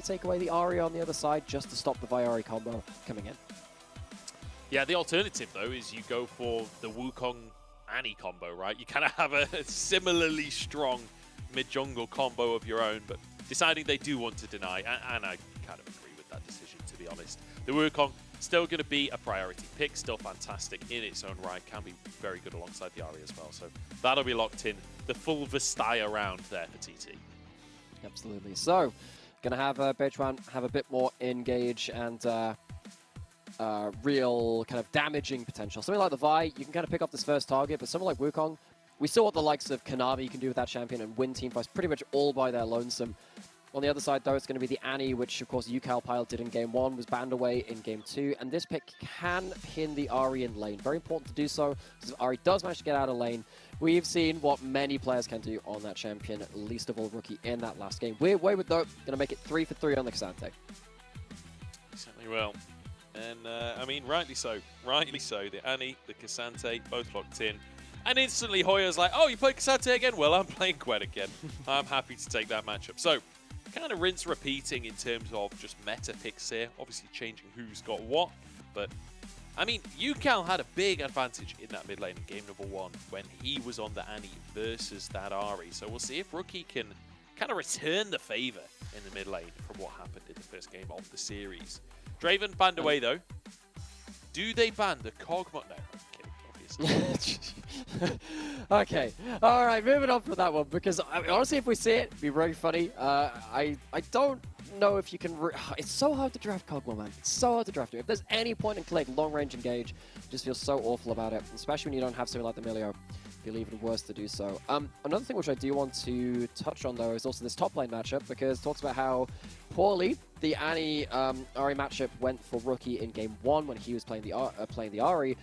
take away the Aria on the other side just to stop the Viari combo coming in. Yeah, the alternative, though, is you go for the Wukong Annie combo, right? You kind of have a similarly strong mid-jungle combo of your own, but deciding they do want to deny, and I kind of agree with that decision, to be honest. The Wukong, still going to be a priority pick, still fantastic in its own right, can be very good alongside the Aria as well, so that'll be locked in. The full Vastaya round there for TT. Absolutely. So, going to have Beichuan have a bit more engage and real kind of damaging potential. Something like the Vi, you can kind of pick up this first target, but something like Wukong, we saw what the likes of Kanavi can do with that champion and win team fights pretty much all by their lonesome. On the other side, though, it's going to be the Annie, which, of course, Ucal piloted in Game 1, was banned away in Game 2, and this pick can pin the Ahri in lane. Very important to do so, because if Ahri does manage to get out of lane, we've seen what many players can do on that champion, least of all Rookie in that last game. Wayward, though, going to make it 3 for 3 on the Cassante. Certainly will. And, I mean, rightly so. Rightly so. The Annie, the Cassante, both locked in. And instantly, Hoya's like, oh, you play Cassante again? Well, I'm playing Gwen again. I'm happy to take that matchup. So, kind of rinse repeating in terms of just meta picks here. Obviously, changing who's got what. But, I mean, Ucal had a big advantage in that mid lane in game number 1 when he was on the Annie versus that Ahri. So, we'll see if Rookie can kind of return the favor in the mid lane from what happened in the first game of the series. Draven banned away, though. Do they ban the Cogmod? No, I'm kidding, obviously. Okay, all right, moving on from that one, because I mean, honestly, if we see it, it'd be very funny. I don't know if you can... It's so hard to draft Cogmod, man. It's so hard to draft him. If there's any point and click, long-range engage, just feel so awful about it, especially when you don't have something like the Milio. Feel even worse to do so. Another thing which I do want to touch on, though, is also this top lane matchup, because it talks about how poorly the Annie Ahri matchup went for Rookie in Game 1 when he was playing the Ahri.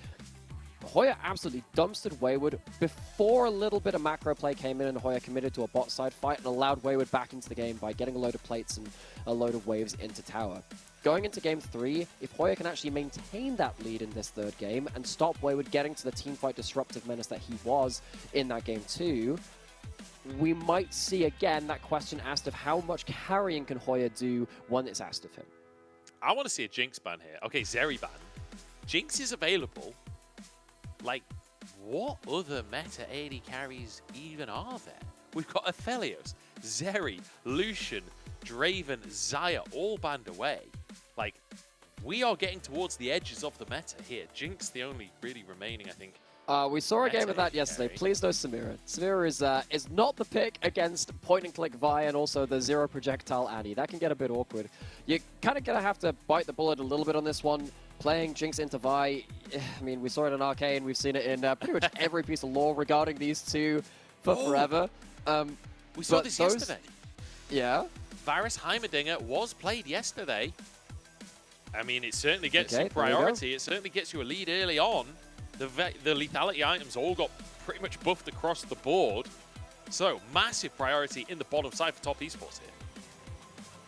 Hoya absolutely dumpstered Wayward before a little bit of macro play came in, and Hoya committed to a bot side fight and allowed Wayward back into the game by getting a load of plates and a load of waves into tower. Going into Game 3, if Hoya can actually maintain that lead in this third game and stop Wayward getting to the teamfight disruptive menace that he was in that Game 2, we might see again that question asked of how much carrying can Hoya do when it's asked of him. I want to see a Jinx ban here. Okay, Zeri ban. Jinx is available. Like, what other meta AD carries even are there? We've got Aphelios, Zeri, Lucian, Draven, Xayah all banned away. Like, we are getting towards the edges of the meta here. Jinx, the only really remaining, I think. We saw a game of that yesterday. Please no Nymeara. Nymeara is not the pick against point-and-click Vi and also the zero projectile Annie. That can get a bit awkward. You're kind of going to have to bite the bullet a little bit on this one. Playing Jinx into Vi, I mean, we saw it in Arcane. We've seen it in pretty much every piece of lore regarding these two for forever. We saw this yesterday. Yeah. Varus Heimerdinger was played yesterday. I mean, it certainly gets you priority. It certainly gets you a lead early on. The lethality items all got pretty much buffed across the board. So, massive priority in the bottom side for top esports here.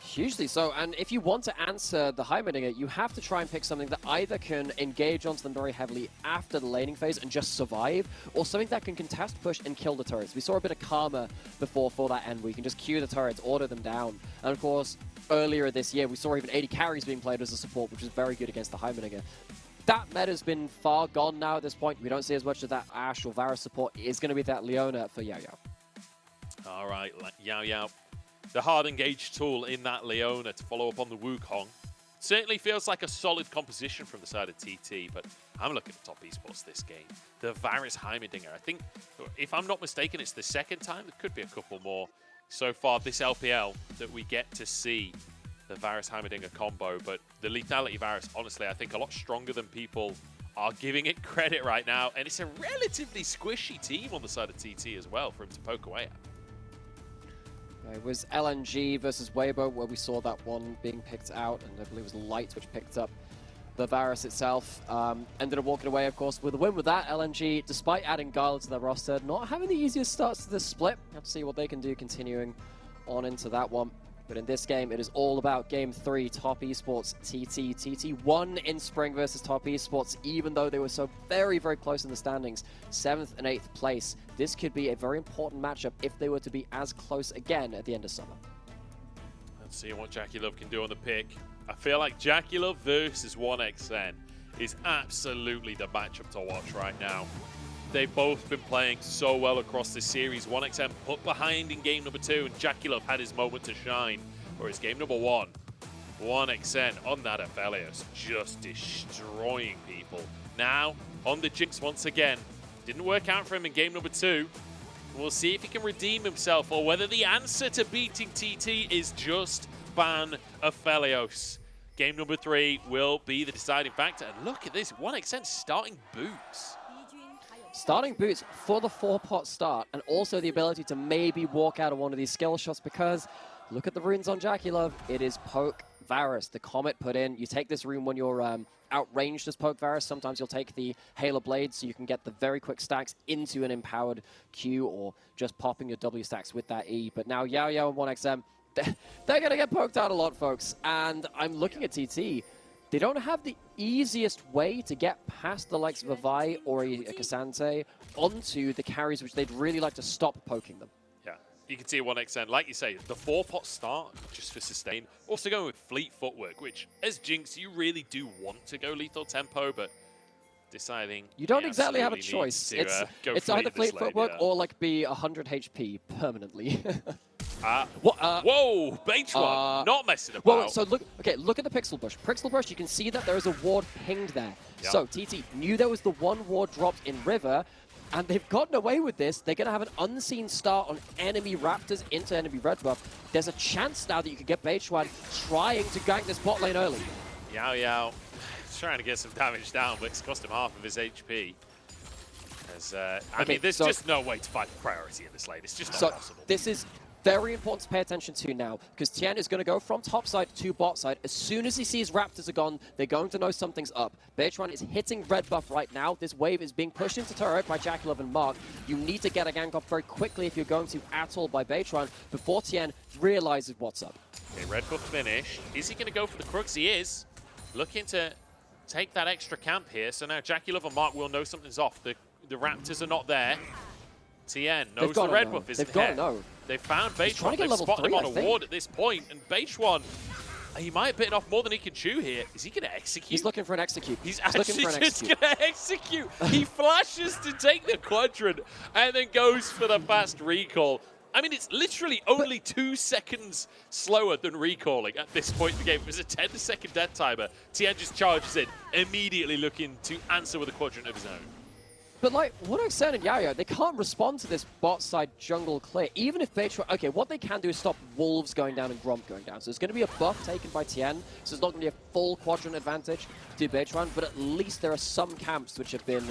Hugely so, and if you want to answer the Heimerdinger, you have to try and pick something that either can engage onto them very heavily after the laning phase and just survive, or something that can contest, push, and kill the turrets. We saw a bit of karma before for that end, where you can just queue the turrets, order them down. And of course, earlier this year, we saw even 80 carries being played as a support, which is very good against the Heimerdinger. That meta's been far gone now at this point. We don't see as much of that Ashe or Varus support. It's going to be that Leona for Yao Yao. All right, Yao Yao. The hard engage tool in that Leona to follow up on the Wukong. Certainly feels like a solid composition from the side of TT, but I'm looking at top esports this game. The Varus Heimerdinger, I think, if I'm not mistaken, it's the second time. There could be a couple more so far this LPL that we get to see the Varus Heimerdinger combo, but the lethality Varus, honestly, I think a lot stronger than people are giving it credit right now, and it's a relatively squishy team on the side of TT as well for him to poke away at. It was LNG versus Weibo where we saw that one being picked out, and I believe it was Light which picked up the Varus itself. Ended up walking away, of course, with a win with that. LNG, despite adding Gala to their roster, not having the easiest starts to this split. Have to see what they can do continuing on into that one. But in this game, it is all about Game 3, Top Esports, TT. TT won in Spring versus Top Esports, even though they were so very, very close in the standings. 7th and 8th place. This could be a very important matchup if they were to be as close again at the end of summer. Let's see what JackeyLove can do on the pick. I feel like JackeyLove versus 1xN is absolutely the matchup to watch right now. They've both been playing so well across this series. 1xN put behind in game number 2, and JackeyLove had his moment to shine. Whereas game number 1, 1xN on that Aphelios, just destroying people. Now, on the Jinx once again. Didn't work out for him in game number 2. We'll see if he can redeem himself, or whether the answer to beating TT is just ban Aphelios. Game number 3 will be the deciding factor. And look at this, 1xN starting boots. Starting boots for the 4-pot start, and also the ability to maybe walk out of one of these skill shots, because look at the runes on JackeyLove. It is Poke Varus, the Comet put in. You take this rune when you're outranged as Poke Varus. Sometimes you'll take the Halo Blade so you can get the very quick stacks into an empowered Q, or just popping your W stacks with that E. But now Yao Yao and 1xN, they're going to get poked out a lot, folks. And I'm looking at TT. They don't have the easiest way to get past the likes of a Vi or a Cassante onto the carries, which they'd really like to stop poking them. Yeah, you can see 1xN, like you say, the 4-pot start just for sustain. Also going with fleet footwork, which as Jinx, you really do want to go lethal tempo, but deciding you don't exactly have a choice. To, it's either fleet footwork or like be 100 HP permanently. Whoa, Beichuan, not messing about. Well, so look at the Pixel Bush. Pixel Bush, you can see that there is a ward pinged there. Yep. So TT knew there was the one ward dropped in River, and they've gotten away with this. They're going to have an unseen start on enemy Raptors into enemy red buff. There's a chance now that you could get Beichuan trying to gank this bot lane early. Yao Yao trying to get some damage down, but it's cost him half of his HP. I mean, there's just no way to fight priority in this lane. It's just not possible. This is very important to pay attention to now, because Tian is going to go from top side to bot side. As soon as he sees Raptors are gone, they're going to know something's up. Beichuan is hitting red buff right now. This wave is being pushed into turret by JackeyLove and Mark. You need to get a gank up very quickly if you're going to at all by Beichuan before Tian realizes what's up. Okay, red buff finished. Is he going to go for the crux? He is. Looking to take that extra camp here. So now JackeyLove and Mark will know something's off. The Raptors are not there. Tian knows the red buff isn't there. They've got to know. They found Beichuan. They've spotted him on a ward at this point, and Beichuan, he might have bitten off more than he can chew here. Is he going to execute? He's looking for an execute. He's actually just going to execute. He flashes to take the quadrant and then goes for the fast recall. I mean, it's literally only 2 seconds slower than recalling at this point in the game. It was a 10-second death timer. Tian just charges in, immediately looking to answer with a quadrant of his own. But like, 1xN and Yao Yao, they can't respond to this bot side jungle clear. Even if Beichuan, okay, what they can do is stop Wolves going down and Gromp going down. So there's going to be a buff taken by Tian, so it's not going to be a full quadrant advantage to Beichuan, but at least there are some camps which have been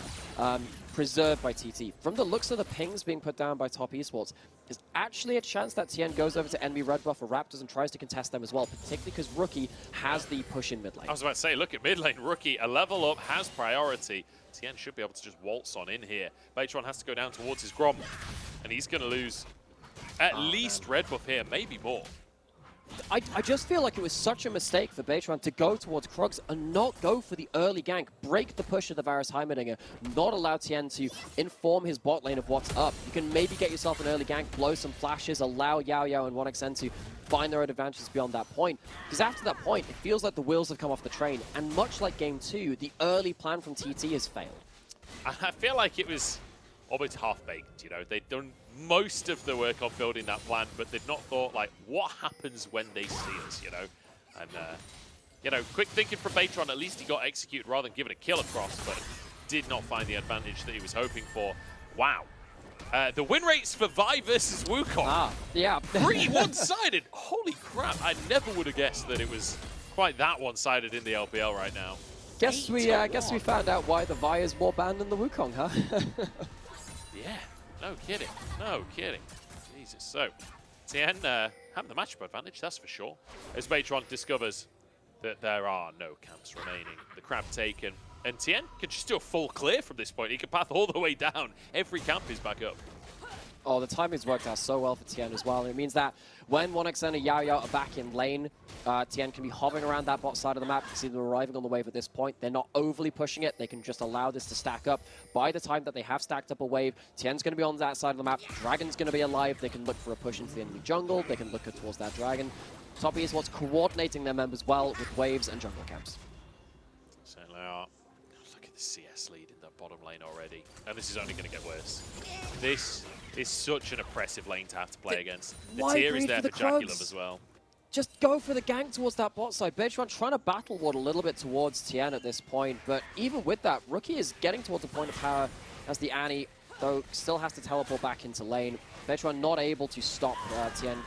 preserved by TT. From the looks of the pings being put down by top esports, there's actually a chance that Tian goes over to enemy red buff or Raptors and tries to contest them as well, particularly because Rookie has the push in mid lane. I was about to say, look at mid lane. Rookie, a level up, has priority. Tian should be able to just waltz on in here. Beichuan has to go down towards his Gromp, and he's going to lose at least red buff here, maybe more. I just feel like it was such a mistake for Beichuan to go towards Krugs and not go for the early gank, break the push of the Varus Heimerdinger, not allow Tian to inform his bot lane of what's up. You can maybe get yourself an early gank, blow some flashes, allow Yao Yao and 1xN to find their own advantages beyond that point. Because after that point, it feels like the wheels have come off the train, and much like Game 2, the early plan from TT has failed. I feel like it was almost half-baked, you know. They'd done most of the work on building that plan, but they'd not thought, like, what happens when they see us, you know? And, you know, quick thinking from Beichuan, at least he got executed rather than give it a kill across, but did not find the advantage that he was hoping for. Wow. The win rates for Vi versus Wukong. Yeah. Pretty one-sided. Holy crap. I never would have guessed that it was quite that one-sided in the LPL right now. Guess we found out why the Vi is more banned than the Wukong, huh? Yeah. No kidding. No kidding. Jesus. So, Tian having the matchup advantage, that's for sure. As Beichuan discovers that there are no camps remaining. The crab taken. And Tian can just do a full clear from this point. He can path all the way down. Every camp is back up. Oh, the timing's worked out so well for Tian as well. It means that when 1xN and Yao Yao are back in lane, Tian can be hovering around that bot side of the map. You see them arriving on the wave at this point. They're not overly pushing it. They can just allow this to stack up. By the time that they have stacked up a wave, Tian's going to be on that side of the map. Dragon's going to be alive. They can look for a push into the enemy jungle. They can look towards that dragon. Top Esports coordinating their members well with waves and jungle camps. Certainly are. Look at the CS lead in the bottom lane already. And this is only going to get worse. This is such an oppressive lane to have to play against. The tier is there for JackeyLove as well. Just go for the gank towards that bot side. Beichuan trying to battle ward a little bit towards Tian at this point, but even with that, Rookie is getting towards the point of power as the Annie, though still has to teleport back into lane. Beichuan not able to stop Tian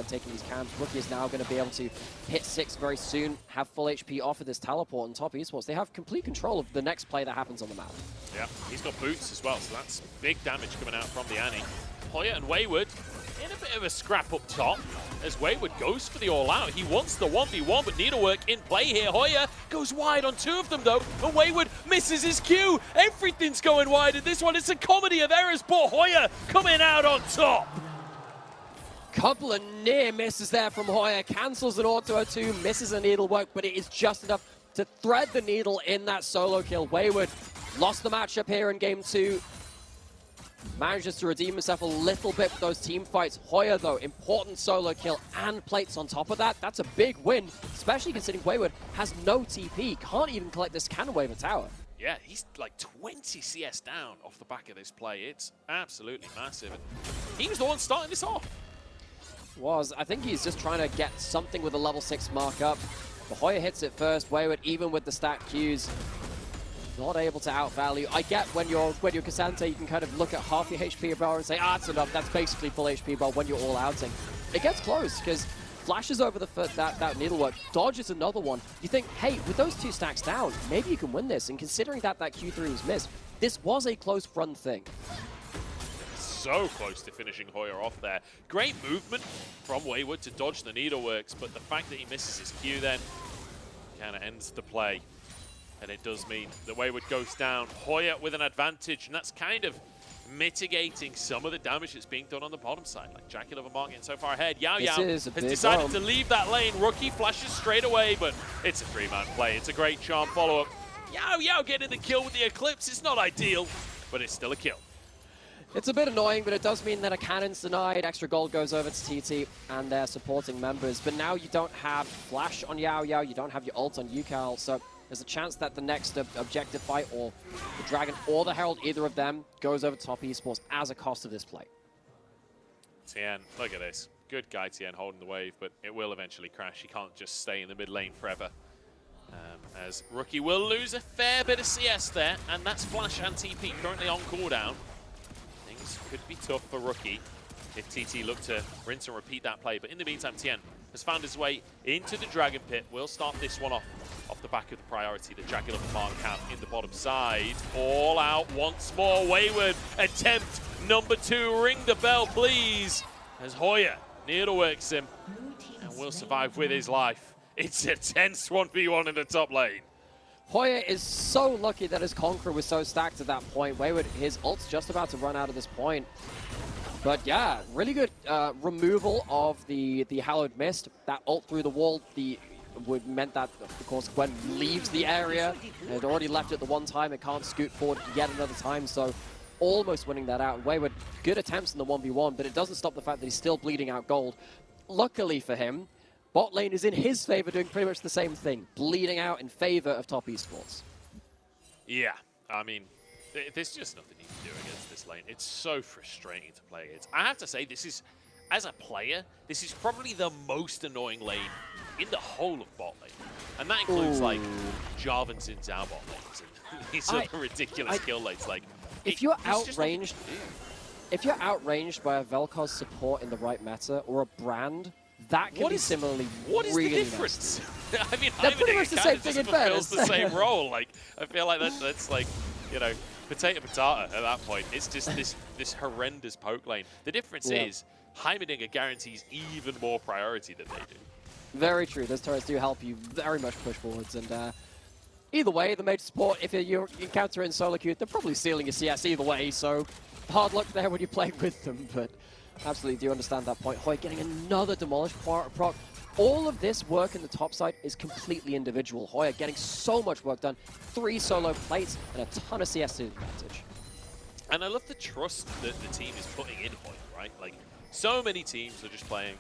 taking these camps. Rookie is now going to be able to hit 6 very soon, have full HP off of this teleport, and Top Esports, they have complete control of the next play that happens on the map. Yeah, he's got boots as well, so that's big damage coming out from the Annie. Hoya and Wayward in a bit of a scrap up top as Wayward goes for the all-out. He wants the 1v1, but needlework in play here. Hoya goes wide on 2 of them, though, and Wayward misses his Q. Everything's going wide in this one. It's a comedy of errors, but Hoya coming out on top. Couple of near misses there from Hoya. Cancels an auto 2, misses a needlework, but it is just enough to thread the needle in that solo kill. Wayward lost the matchup here in game 2. Manages to redeem himself a little bit with those team fights. Hoya, though, important solo kill and plates on top of that. That's a big win, especially considering Wayward has no TP. Can't even collect this cannon wave at tower. Yeah, he's like 20 CS down off the back of this play. It's absolutely massive. And he was the one starting this off. I think he's just trying to get something with a level 6 mark up. But Hoya hits it first. Wayward, even with the stack Qs, not able to outvalue. I get when you're Cassante, you can kind of look at half your HP bar and say, that's enough. That's basically full HP bar when you're all outing. It gets close because flashes over the foot that needlework, dodges another one. You think, hey, with those 2 stacks down, maybe you can win this. And considering that Q3 was missed, this was a close run thing. So close to finishing Hoya off there. Great movement from Wayward to dodge the needleworks, but the fact that he misses his Q then kind of ends the play. And it does mean that Wayward goes down. Hoya with an advantage, and that's kind of mitigating some of the damage that's being done on the bottom side. Like JackeyLove and Mark getting so far ahead. Yao has decided to leave that lane. Rookie flashes straight away, but it's a 3-man play. It's a great charm follow-up. Yao getting the kill with the Eclipse. It's not ideal, but it's still a kill. It's a bit annoying, but it does mean that a cannon's denied. Extra gold goes over to TT and their supporting members. But now you don't have flash on Yao. You don't have your ult on Ucal, so there's a chance that the next objective fight, or the Dragon or the Herald, either of them, goes over Top Esports as a cost of this play. Tian, look at this. Good guy, Tian, holding the wave, but it will eventually crash. He can't just stay in the mid lane forever. As Rookie will lose a fair bit of CS there, and that's Flash and TP currently on cooldown. Things could be tough for Rookie if TT look to rinse and repeat that play. But in the meantime, Tian has found his way into the Dragon Pit. We'll start this one off the back of the priority that JackeyLove and Mark have in the bottom side. All out once more. Wayward attempt number 2. Ring the bell, please. As Hoya needleworks him and will survive with his life. It's a tense 1v1 in the top lane. Hoya is so lucky that his Conqueror was so stacked at that point. Wayward, his ult's just about to run out at this point. But yeah, really good removal of the Hallowed Mist. That ult through the wall meant that, of course, Gwen leaves the area. It had already left it the one time. It can't scoot forward yet another time, so almost winning that out. Wayward, good attempts in the 1v1, but it doesn't stop the fact that he's still bleeding out gold. Luckily for him, bot lane is in his favor, doing pretty much the same thing, bleeding out in favor of Top Esports. Yeah, I mean, there's just nothing you can do against this lane. It's so frustrating to play against. I have to say, this is, as a player, this is probably the most annoying lane in the whole of bot lane. And that includes, like, Jarvan's in our bot lanes and these other ridiculous kill lanes. Like, if you're outranged, if you're outranged by a Vel'Koz support in the right meta, or a Brand, that can be similarly What is really the difference? I mean, they're pretty much the same thing in fairness. the same role. Like, I feel like that's like, you know, potato at that point. It's just this horrendous poke lane. The difference is Heimerdinger guarantees even more priority than they do. Very true. Those turrets do help you very much push forwards, and either way, the major support, if you encounter it in solo queue, they're probably stealing your CS either way, so hard luck there when you're playing with them, but absolutely do understand that point. Hoya getting another Demolish proc. All of this work in the top side is completely individual. Hoya getting so much work done. 3 solo plates and a ton of CS to the advantage. And I love the trust that the team is putting in Hoya, right? Like, so many teams are just playing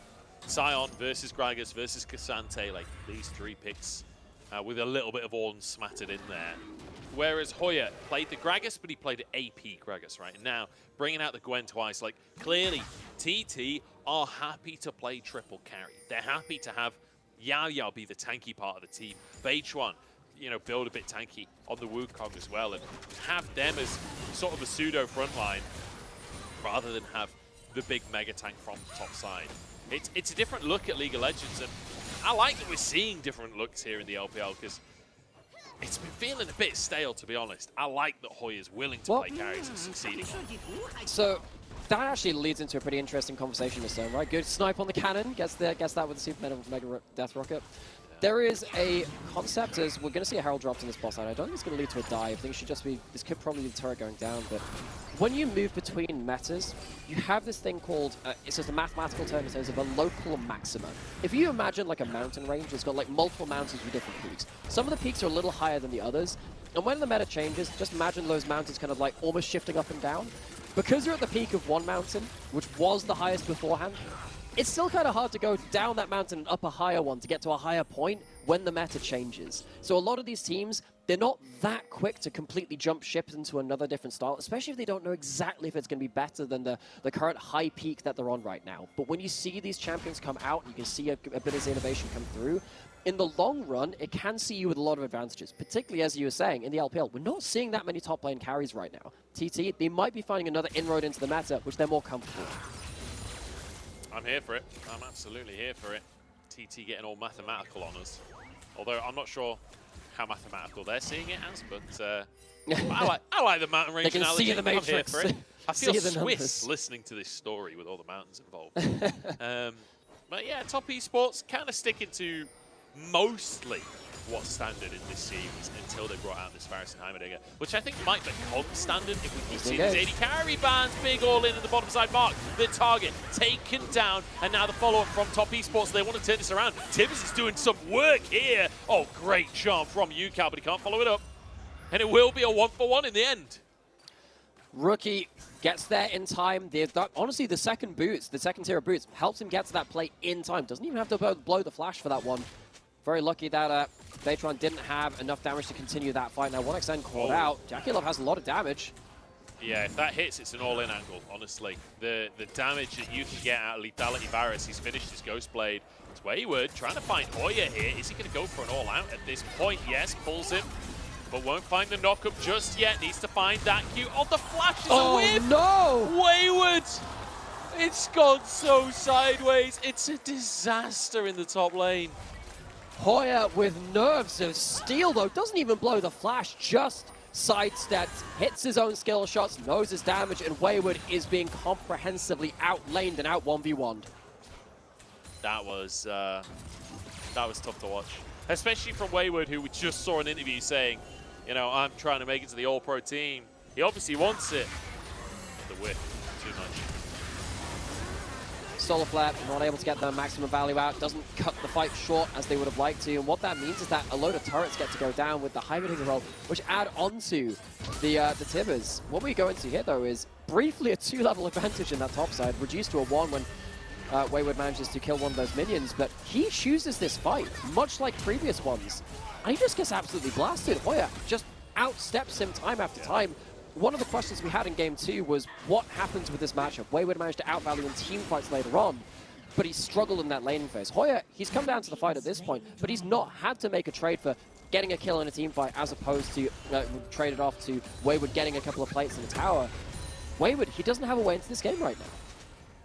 Sion versus Gragas versus Cassante, like these 3 picks with a little bit of Ornn smattered in there. Whereas Hoya played the Gragas, but he played AP Gragas, right? And now, bringing out the Gwen twice, like, clearly, TT are happy to play triple carry. They're happy to have Yao be the tanky part of the team. Beichuan, you know, build a bit tanky on the Wukong as well, and have them as sort of a pseudo frontline, rather than have the big mega tank from the top side. It's a different look at League of Legends, and I like that we're seeing different looks here in the LPL, because it's been feeling a bit stale, to be honest. I like that Hoya's willing to play carries and succeeding. So that actually leads into a pretty interesting conversation this time, right? Good snipe on the cannon, gets that with the Super Mega Death Rocket. There is a concept as we're going to see a Herald dropped in this boss side. I don't think it's going to lead to a dive. I think it should just be, this could probably be the turret going down, but when you move between metas, you have this thing called, it's just a mathematical term in terms of a local maxima. If you imagine like a mountain range, it's got like multiple mountains with different peaks. Some of the peaks are a little higher than the others, and when the meta changes, just imagine those mountains kind of like almost shifting up and down. Because you're at the peak of one mountain, which was the highest beforehand, it's still kind of hard to go down that mountain and up a higher one to get to a higher point when the meta changes. So a lot of these teams, they're not that quick to completely jump ship into another different style, especially if they don't know exactly if it's going to be better than the current high peak that they're on right now. But when you see these champions come out, you can see a bit of this innovation come through. In the long run, it can see you with a lot of advantages, particularly as you were saying, in the LPL. We're not seeing that many top lane carries right now. TT, they might be finding another inroad into the meta, which they're more comfortable with. I'm here for it. I'm absolutely here for it. TT getting all mathematical on us. Although I'm not sure how mathematical they're seeing it as, but I like the mountain range analogy. They can see the Matrix. I'm here for it. I feel Swiss numbers. listening to this story with all the mountains involved. But yeah, top esports kind of sticking to mostly what's standard in this series until they brought out this Varus and Heimerdinger, which I think might become standard if we keep seeing these 80 carry bands, big all in at the bottom side mark. The target taken down, and now the follow-up from top esports. They want to turn this around. Tibbs is doing some work here. Oh, great jump from Ucal, but he can't follow it up. And it will be a 1-for-1 in the end. Rookie gets there in time. Honestly, the second tier of boots, helps him get to that play in time. Doesn't even have to blow the flash for that one. Very lucky that Beichuan didn't have enough damage to continue that fight. Now, 1xN called out. JackeyLove has a lot of damage. Yeah, if that hits, it's an all-in angle, honestly. The damage that you can get out of Lethality Varus, he's finished his Ghost Blade. It's Wayward trying to find Hoya here. Is he going to go for an all-out at this point? Yes, pulls him, but won't find the knock-up just yet. Needs to find that Q. Oh, the flash is a whip! No! Wayward! It's gone so sideways. It's a disaster in the top lane. Hoya with nerves of steel, though, doesn't even blow the flash, just sidesteps, hits his own skill shots, knows his damage, and Wayward is being comprehensively outlaned and out 1v1'd. That was tough to watch, especially from Wayward, who we just saw an interview saying, you know, I'm trying to make it to the All-Pro team. He obviously wants it, but the whip, too much. Solar Flare not able to get the maximum value out, doesn't cut the fight short as they would have liked to, and what that means is that a load of turrets get to go down with the Heimerdinger roll, which add on to the Tibbers. What we go into here, though, is briefly a 2-level advantage in that top side, reduced to a 1 when Wayward manages to kill one of those minions, but he chooses this fight, much like previous ones, and he just gets absolutely blasted. Hoya just outsteps him time after time. One of the questions we had in Game 2 was what happens with this matchup? Wayward managed to outvalue in team fights later on, but he struggled in that laning phase. Hoya, he's come down to the fight at this point, but he's not had to make a trade for getting a kill in a team fight as opposed to trade it off to Wayward getting a couple of plates in the tower. Wayward, he doesn't have a way into this game right now.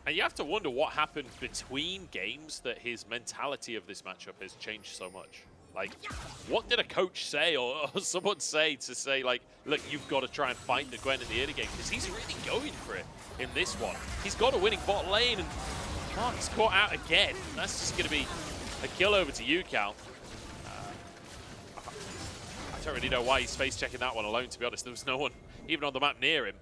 And you have to wonder what happened between games that his mentality of this matchup has changed so much. Like, what did a coach say or someone say to say, like, look, you've got to try and fight the Gwen in the early game? Because he's really going for it in this one. He's got a winning bot lane, and oh, he's caught out again. That's just going to be a kill over to Ucal. I don't really know why he's face-checking that one alone, to be honest. There was no one even on the map near him.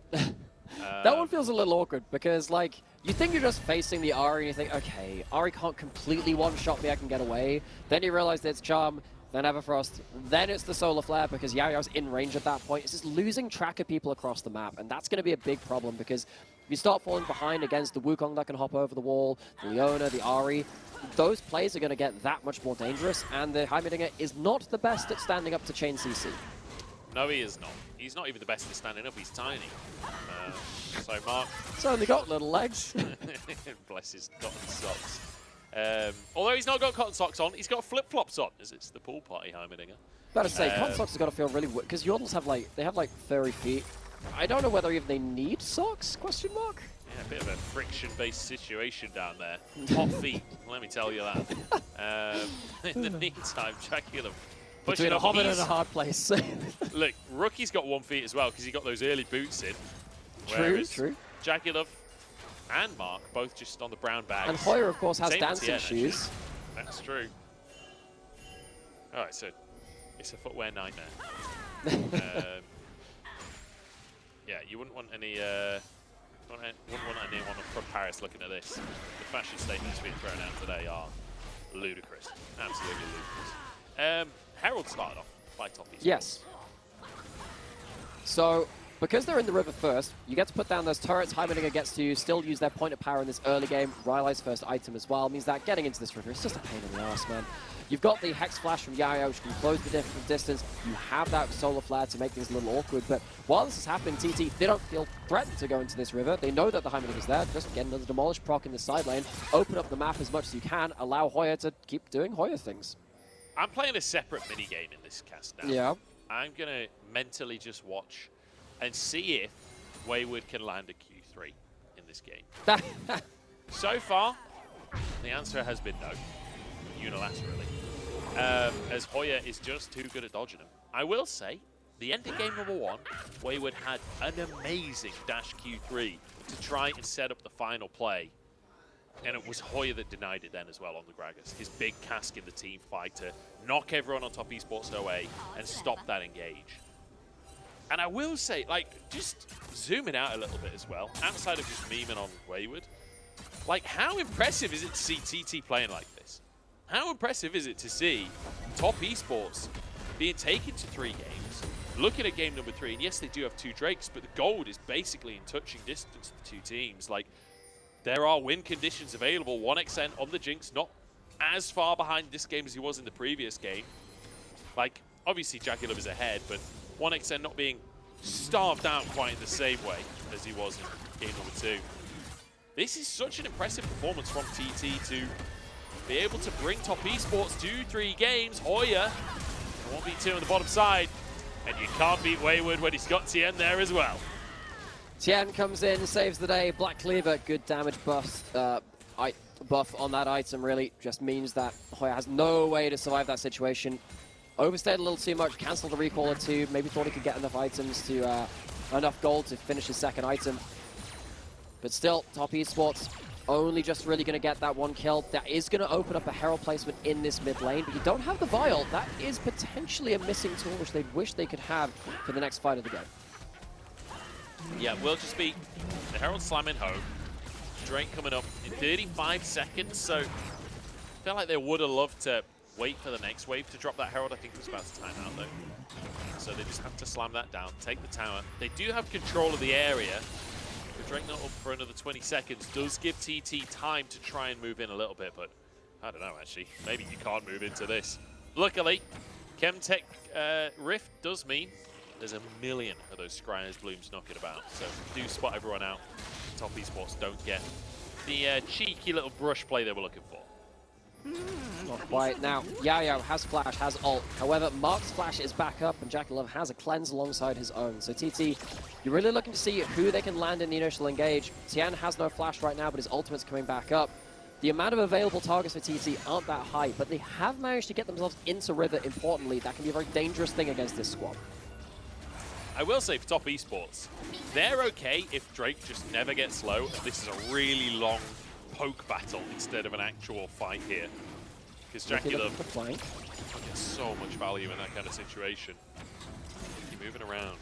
That one feels a little awkward because, like, you think you're just facing the Ahri and you think, okay, Ahri can't completely one-shot me, I can get away. Then you realize that it's Charm, then Everfrost, then it's the Solar Flare because Yao's in range at that point. It's just losing track of people across the map, and that's going to be a big problem because If you start falling behind against the Wukong that can hop over the wall, the Leona, the Ahri, those plays are going to get that much more dangerous, and the Heimerdinger is not the best at standing up to chain CC. No, he is not. He's not even the best at standing up. He's tiny. So Mark... He's only got little legs. Bless his cotton socks. Although he's not got cotton socks on, he's got flip-flops on, as it's the pool party Heimerdinger. Better say, cotton socks have got to feel really weird, because Yordles have like furry feet. I don't know whether even they need socks, question mark? Yeah, a bit of a friction-based situation down there. Hot feet, let me tell you that. In the meantime, JackeyLove pushing Between a up. hobbit and a hard place. Look, Rookie's got 1 feet as well, because he got those early boots in. True. JackeyLove and Mark both just on the brown bags. And Hoya, of course, has Same dancing Tian, shoes. Actually. That's true. Alright, so it's a footwear nightmare. Yeah, you wouldn't want any. Wouldn't want anyone from Paris looking at this. The fashion statements being thrown out today are ludicrous, absolutely ludicrous. Herald started off by top Esports. Yes. So, because they're in the river first, you get to put down those turrets. Heimerdinger gets to still use their point of power in this early game. Rylai's first item as well means that getting into this river is just a pain in the ass, man. You've got the Hex Flash from Yuyanjia, which can close the distance. You have that Solar Flare to make things a little awkward. But while this is happening, TT, they don't feel threatened to go into this river. They know that the Heimerdinger is there. Just get another Demolish proc in the side lane. Open up the map as much as you can. Allow Hoya to keep doing Hoya things. I'm playing a separate minigame in this cast now. Yeah. I'm going to mentally just watch and see if Wayward can land a Q3 in this game. So far, the answer has been no, unilaterally, as Hoya is just too good at dodging him. I will say, the end of game number 1, Wayward had an amazing dash Q3 to try and set up the final play. And it was Hoya that denied it then as well on the Gragas. His big cask in the team fight to knock everyone on top Esports away and stop that engage. And I will say, like, just zooming out a little bit as well, outside of just memeing on Wayward, like, how impressive is it to see TT playing like this? How impressive is it to see top Esports being taken to 3 games, looking at game number 3, and yes, they do have 2 Drakes, but the gold is basically in touching distance of the 2 teams. Like, there are win conditions available. 1xN on the Jinx, not as far behind this game as he was in the previous game. Like, obviously JackeyLove is ahead, but 1xN not being starved out quite in the same way as he was in game number 2. This is such an impressive performance from TT to be able to bring top Esports to 3 games. Hoya, 1v2 on the bottom side, and you can't beat Wayward when he's got Tian there as well. Tian comes in, saves the day. Black Cleaver, good damage buff on that item, really just means that Hoya has no way to survive that situation. Overstayed a little too much, cancelled the recall or 2, maybe thought he could get enough items to, enough gold to finish his second item. But still, top Esports only just really going to get that 1 kill. That is going to open up a Herald placement in this mid lane, but you don't have the Vial. That is potentially a missing tool which they wish they could have for the next fight of the game. Yeah, we'll just be the Herald slamming home. Drake coming up in 35 seconds, so I feel like they would have loved to wait for the next wave to drop that Herald. I think it was about to time out though. So they just have to slam that down, take the tower. They do have control of the area. With Drake not up for another 20 seconds, does give TT time to try and move in a little bit, but I don't know actually. Maybe you can't move into this. Luckily, Chemtech Rift does mean there's a million of those Scryer's Blooms knocking about. So do spot everyone out. Top Esports don't get the cheeky little brush play they were looking for. Not quite. Now, Yuyanjia has Flash, has ult. However, Mark's Flash is back up, and JackeyLove has a cleanse alongside his own. So TT, you're really looking to see who they can land in the initial engage. Tian has no Flash right now, but his ultimate's coming back up. The amount of available targets for TT aren't that high, but they have managed to get themselves into River, importantly. That can be a very dangerous thing against this squad. I will say for top Esports, they're okay if Drake just never gets low, and this is a really long poke battle instead of an actual fight here. Because JackeyLove gets so much value in that kind of situation. Keep moving around.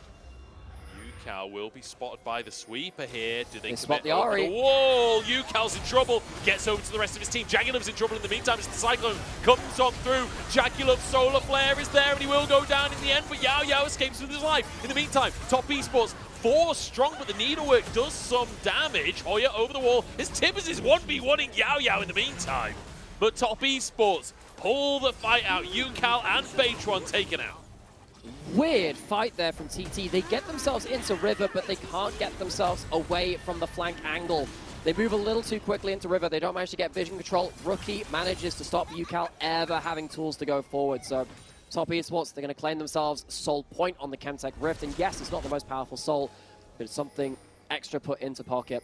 Ucal will be spotted by the sweeper here. Do they spot commit the over Ahri? the wall? Ucal's in trouble. Gets over to the rest of his team. JackeyLove's in trouble in the meantime as the Cyclone comes on through. JackeyLove's Solar Flare is there and he will go down in the end, but Yuyanjia escapes with his life. In the meantime, top Esports 4 strong, but the needlework does some damage. Hoya over the wall. His Tibbers is 1v1ing Yao in the meantime. But Top Esports pull the fight out. Ucal and Beichuan taken out. Weird fight there from TT. They get themselves into River, but they can't get themselves away from the flank angle. They move a little too quickly into River. They don't manage to get vision control. Rookie manages to stop Ucal ever having tools to go forward. So Top Esports, they're going to claim themselves Soul Point on the Chemtech Rift. And yes, it's not the most powerful Soul, but it's something extra put into pocket.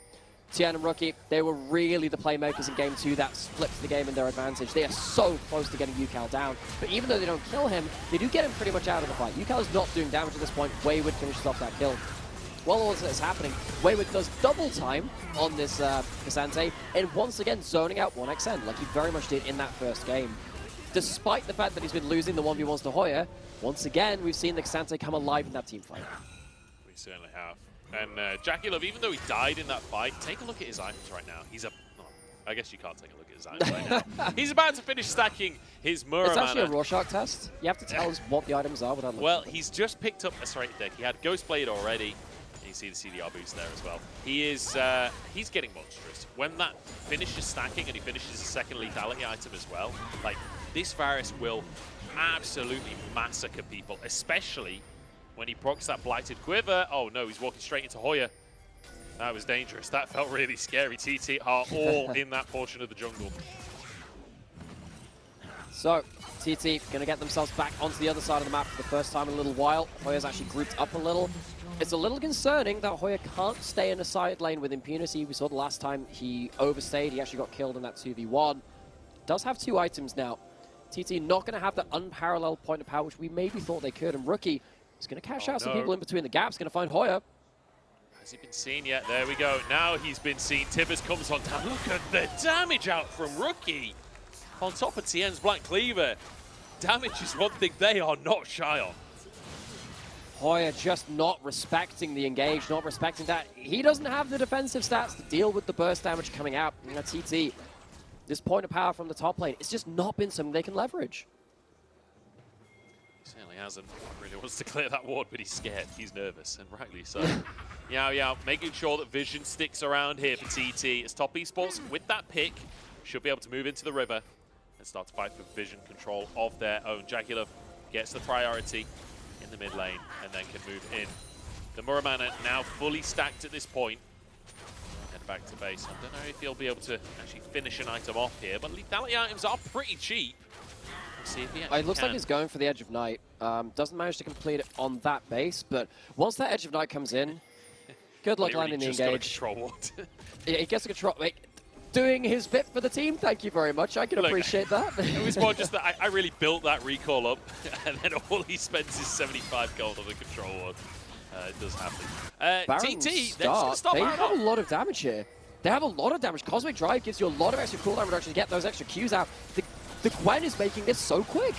Tian and Rookie, they were really the playmakers in Game 2 that flipped the game in their advantage. They are so close to getting Ucal down, but even though they don't kill him, they do get him pretty much out of the fight. Ucal is not doing damage at this point. Wayward finishes off that kill. While all this is happening, Wayward does double time on this Cassante, and once again zoning out 1xN, like he very much did in that first game. Despite the fact that he's been losing the 1v1s to Hoya, once again, we've seen the Cassante come alive in that team fight. We certainly have. And JackeyLove, even though he died in that fight, take a look at his items right now. He's I guess you can't take a look at his items right now. He's about to finish stacking his Nymeara. It's actually a Rorschach test. You have to tell us what the items are without looking. Well, he's just picked up a straight deck. He had Ghostblade already. You see the CDR boost there as well. He is, he's getting monstrous. When that finishes stacking and he finishes his second lethality item as well, like, this Varus will absolutely massacre people, especially when he procs that Blighted Quiver. Oh no, he's walking straight into Hoya. That was dangerous. That felt really scary. TT are all in that portion of the jungle. So, TT going to get themselves back onto the other side of the map for the first time in a little while. Hoya's actually grouped up a little. It's a little concerning that Hoya can't stay in a side lane with impunity. We saw the last time he overstayed. He actually got killed in that 2v1. Does have 2 items now. TT not going to have the unparalleled point of power, which we maybe thought they could. And Rookie is going to cash out some people in between the gaps. Going to find Hoya. Has he been seen yet? There we go. Now he's been seen. Tibbers comes on down. Look at the damage out from Rookie. On top of Tian's Black Cleaver. Damage is one thing they are not shy on. Hoya just not respecting the engage, not respecting that. He doesn't have the defensive stats to deal with the burst damage coming out. And TT, this point of power from the top lane, it's just not been something they can leverage. He certainly hasn't. Really wants to clear that ward, but he's scared. He's nervous, and rightly so. Yao, making sure that vision sticks around here for TT. As Top Esports, with that pick, should be able to move into the river and start to fight for vision control of their own. JackeyLove gets the priority in the mid lane and then can move in. The Muramana now fully stacked at this point. Head back to base. I don't know if he'll be able to actually finish an item off here, but lethality items are pretty cheap. We'll see if he actually It looks like he's going for the Edge of Night. Doesn't manage to complete it on that base, but once that Edge of Night comes in, good luck landing the engage. He gets a control. Wait, doing his bit for the team. Thank you very much. I can appreciate that. It was more just that I really built that recall up, and then all he spends is 75 gold on the control one. It does happen. TT, they're just going to stop They have a lot of damage here. They have a lot of damage. Cosmic Drive gives you a lot of extra cooldown reduction to get those extra Qs out. The Gwen is making this so quick.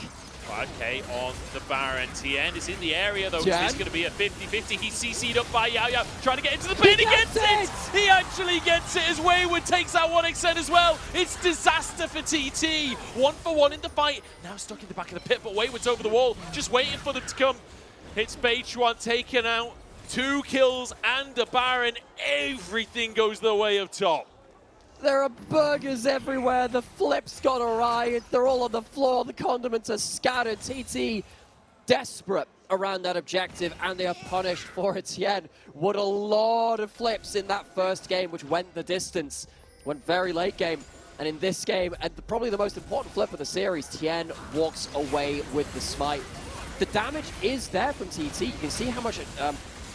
5k on the Baron. Tian is in the area though, so it's going to be a 50-50. He's CC'd up by Yao, trying to get into the pit. He gets it! He actually gets it as Wayward takes out 1xN as well. It's disaster for TT. 1-for-1 in the fight. Now stuck in the back of the pit, but Wayward's over the wall, just waiting for them to come. It's Beichuan taken out. 2 kills and a Baron. Everything goes the way of Top. There are burgers everywhere. The flip's gone awry. They're all on the floor. The condiments are scattered. TT desperate around that objective, and they are punished for it. Tian would a lot of flips in that first game, which went the distance. Went very late game. And in this game, and probably the most important flip of the series, Tian walks away with the smite. The damage is there from TT. You can see how much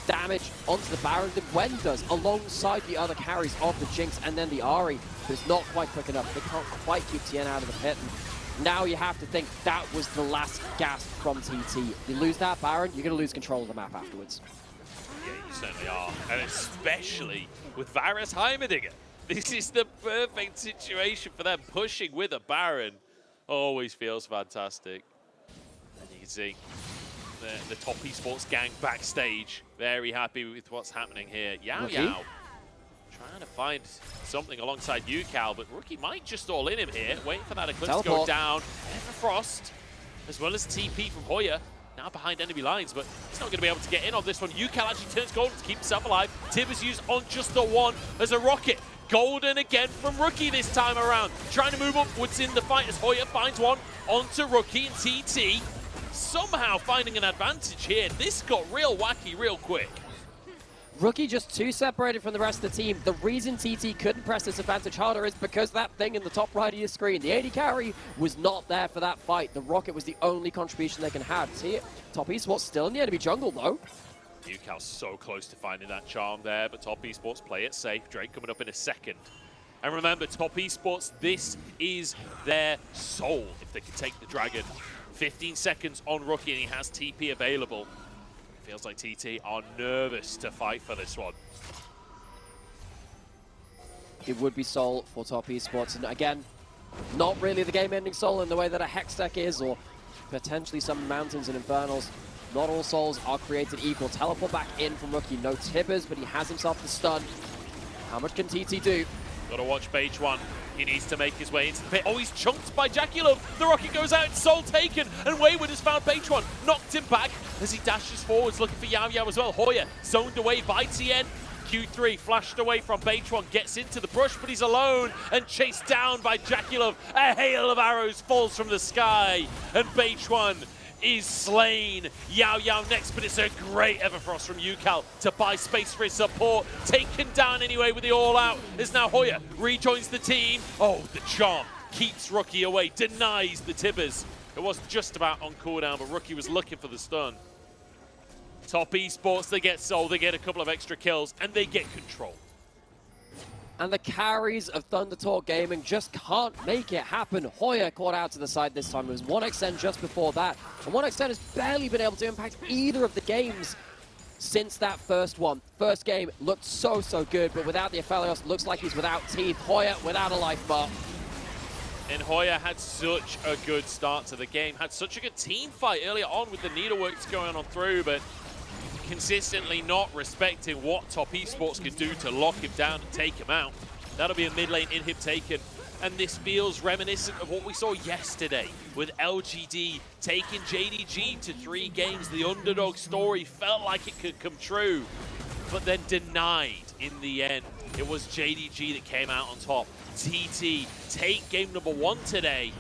damage onto the Baron that Gwen does alongside the other carries of the Jinx and then the Ahri, but it's not quite quick enough. They can't quite keep Tian out of the pit. And now you have to think that was the last gasp from TT. You lose that Baron, you're going to lose control of the map afterwards. Yeah, you certainly are. And especially with Varus Heimerdinger. This is the perfect situation for them. Pushing with a Baron always feels fantastic. And you can see the Top Esports gang backstage, very happy with what's happening here. Yao trying to find something alongside Ucal, but Rookie might just all in him here, waiting for that Eclipse to go down. Frost, as well as TP from Hoya. now behind enemy lines, but he's not going to be able to get in on this one. Ucal actually turns golden to keep himself alive. Tibbers used on just the one as a rocket. Golden again from Rookie this time around. Trying to move upwards in the fight as Hoya finds one onto Rookie, and TT somehow finding an advantage here. This got real wacky real quick. Rookie just too separated from the rest of the team. The reason TT couldn't press this advantage harder is because that thing in the top right of your screen, the AD carry, was not there for that fight. The rocket was the only contribution they can have. See it? Top Esports still in the enemy jungle though. Ucal's so close to finding that charm there, but Top Esports play it safe. Drake coming up in a second. And remember, Top Esports, this is their soul if they can take the dragon. 15 seconds on Rookie and he has TP available. Feels like TT are nervous to fight for this one. It would be soul for Top Esports, and again, not really the game-ending soul in the way that a Hex deck is, or potentially some Mountains and Infernals. Not all souls are created equal. Teleport back in from Rookie. No Tibbers, but he has himself the stun. How much can TT do? Gotta watch Beichuan. He needs to make his way into the pit. Oh, he's chunked by JackeyLove. The rocket goes out, soul taken, and Wayward has found Beichuan. Knocked him back as he dashes forwards, looking for yuyanjia as well. Hoya zoned away by Tian. Q3 flashed away from Beichuan, gets into the brush, but he's alone and chased down by JackeyLove. A hail of arrows falls from the sky, and Beichuan is slain. Yao next, but it's a great Everfrost from Ucal to buy space for his support. Taken down anyway with the all-out. As now Hoya rejoins the team. Oh, the charm keeps Rookie away, denies the Tibbers. It was just about on cooldown, but Rookie was looking for the stun. Top Esports, they get soul, they get a couple of extra kills, and they get control. And the carries of Thunder Talk Gaming just can't make it happen. Hoya caught out to the side this time. It was 1xN just before that. And 1xN has barely been able to impact either of the games since that first one. First game looked so good, but without the Aphelios, looks like he's without teeth. Hoya without a life bar. And Hoya had such a good start to the game, had such a good team fight earlier on with the needleworks going on through, but consistently not respecting what Top Esports could do to lock him down and take him out. That'll be a mid lane inhib taken. And this feels reminiscent of what we saw yesterday with LGD taking JDG to 3 games. The underdog story felt like it could come true, but then denied in the end. It was JDG that came out on top. TT take game number 1 today.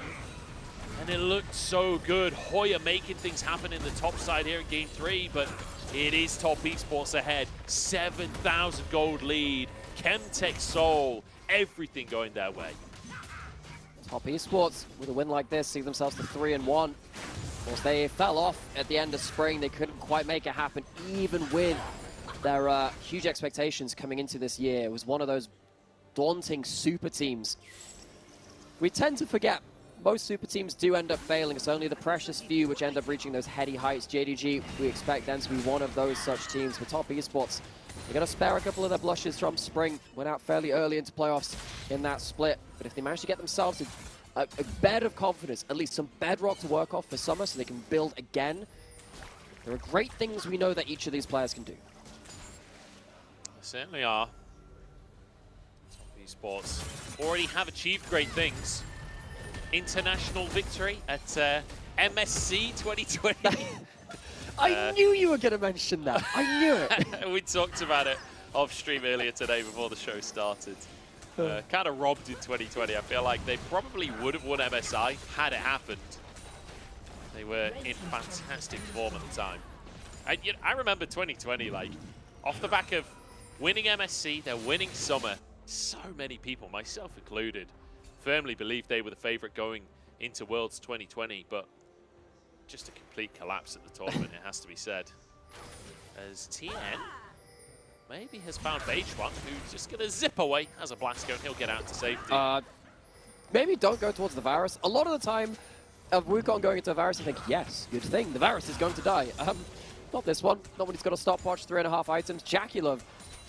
And it looked so good. Hoya making things happen in the top side here in game 3, but it is Top Esports ahead. 7,000 gold lead. Chemtech Soul. Everything going their way. Top Esports, with a win like this, see themselves to 3-1. Of course, they fell off at the end of spring. They couldn't quite make it happen, even with their huge expectations coming into this year. It was one of those daunting super teams. We tend to forget most super teams do end up failing. It's only the precious few which end up reaching those heady heights. JDG, we expect them to be one of those such teams. For Top Esports, they're going to spare a couple of their blushes from spring. Went out fairly early into playoffs in that split. But if they manage to get themselves a bed of confidence, at least some bedrock to work off for summer so they can build again, there are great things we know that each of these players can do. They certainly are. Top Esports already have achieved great things. International victory at MSC 2020. I knew you were going to mention that. I knew it. We talked about it off stream earlier today before the show started. Kind of robbed in 2020. I feel like they probably would have won MSI had it happened. They were in fantastic form at the time. And you know, I remember 2020, like, off the back of winning MSC, they're winning Summer. So many people, myself included, firmly believed they were the favorite going into Worlds 2020, but just a complete collapse at the tournament, it has to be said. As Tian maybe has found Beichuan, who's just going to zip away as a blast gun. He'll get out to safety. Maybe don't go towards the Varus. A lot of the time, of Ucal going into a Varus, I think, yes, good thing. The Varus is going to die. Not this one. Not when he's got a stopwatch, 3.5 items. JackeyLove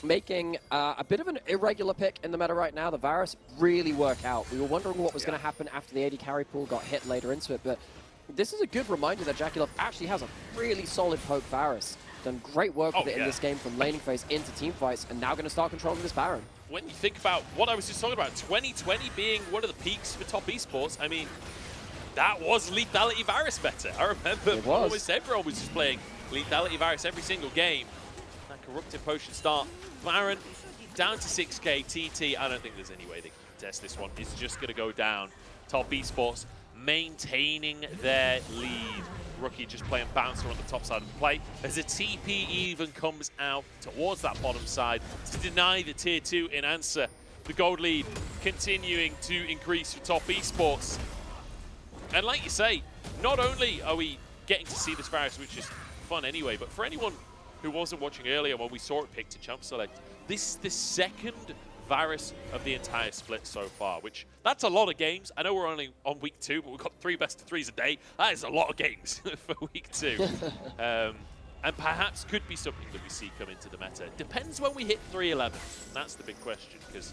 making a bit of an irregular pick in the meta right now. The Varus really work out. We were wondering what was going to happen after the AD carry pool got hit later into it, but this is a good reminder that JackeyLove actually has a really solid poke Varus. Done great work with it in this game from laning phase into team fights, and now going to start controlling this Baron. When you think about what I was just talking about, 2020 being one of the peaks for Top Esports, I mean, that was Lethality Varus better. I remember almost everyone was just playing Lethality Varus every single game. That Corrupted Potion start. Baron down to 6k. TT, I don't think there's any way they can contest this one. It's just going to go down. Top Esports maintaining their lead. Rookie just playing Bouncer on the top side of the play. As a TP even comes out towards that bottom side to deny the tier 2 in answer. The gold lead continuing to increase for Top Esports. And like you say, not only are we getting to see this Varus, which is fun anyway, but for anyone who wasn't watching earlier when we saw it picked to Champ Select, this is the second Varus of the entire split so far, which that's a lot of games. I know we're only on week 2, but we've got 3 best of 3s a day. That is a lot of games for week 2. And perhaps could be something that we see come into the meta. Depends when we hit 311. That's the big question, because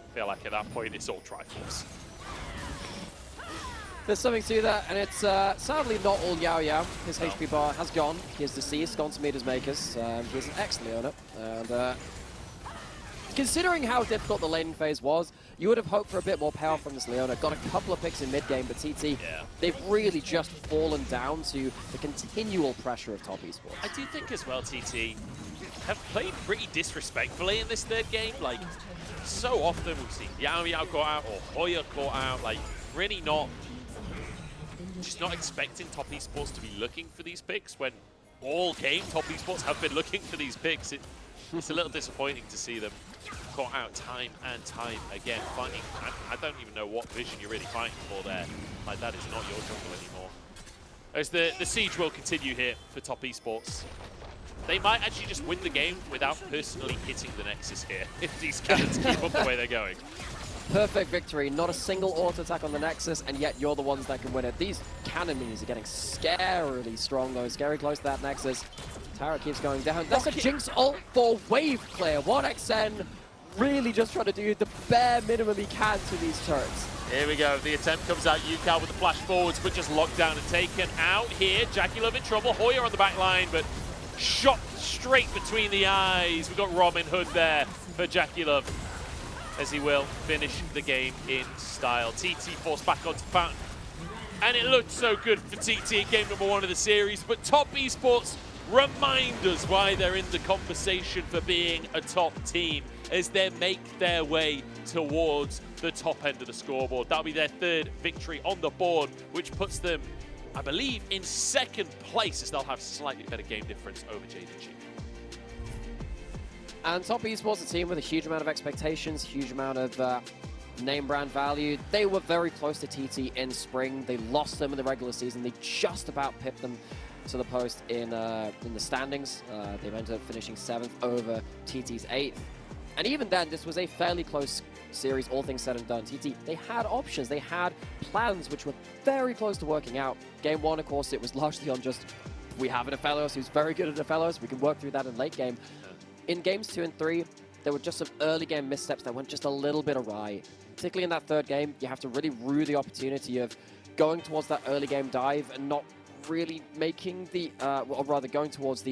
I feel like at that point it's all Triforce. There's something to that, and it's sadly not all Yuyanjia. His HP bar has gone. He is deceased, gone to Meters Makers. He's an ex-Leona. And considering how difficult the laning phase was, you would have hoped for a bit more power from this Leona. Got a couple of picks in mid-game, but TT, they've really just fallen down to the continual pressure of Top Esports. I do think as well, TT have played pretty disrespectfully in this third game. Like, so often we've seen Yuyanjia caught out or Hoya caught out. Like, really just not expecting Top Esports to be looking for these picks when all game Top Esports have been looking for these picks. It's a little disappointing to see them caught out time and time again. Fighting, I don't even know what vision you're really fighting for there. Like, that is not your jungle anymore. As the siege will continue here for Top Esports. They might actually just win the game without personally hitting the Nexus here if these cannons keep up the way they're going. Perfect victory, not a single auto attack on the Nexus, and yet you're the ones that can win it. These cannon minis are getting scarily strong though, scary close to that Nexus. Tara keeps going down. That's a Jinx ult for wave clear. 1xN really just trying to do the bare minimum he can to these turrets. Here we go, the attempt comes out, Ucal with the flash forwards, but just locked down and taken out here. JackeyLove in trouble, Hoya on the back line, but shot straight between the eyes. We've got Robin Hood there for JackeyLove, as he will finish the game in style. TT forced back onto Fountain. And it looked so good for TT in game number 1 of the series, but Top Esports remind us why they're in the conversation for being a top team as they make their way towards the top end of the scoreboard. That'll be their 3rd victory on the board, which puts them, I believe, in 2nd place as they'll have slightly better game difference over JDG. And Top Esports, a team with a huge amount of expectations, huge amount of name brand value. They were very close to TT in spring. They lost them in the regular season. They just about pipped them to the post in the standings. They ended up finishing 7th over TT's 8th. And even then, this was a fairly close series, all things said and done. TT, they had options. They had plans which were very close to working out. Game 1, of course, it was largely on just, we have an Afelos who's very good at Afelos. We can work through that in late game. In games 2 and 3, there were just some early game missteps that went just a little bit awry. Particularly in that 3rd game, you have to really rue the opportunity of going towards that early game dive and not really making the, or rather going towards the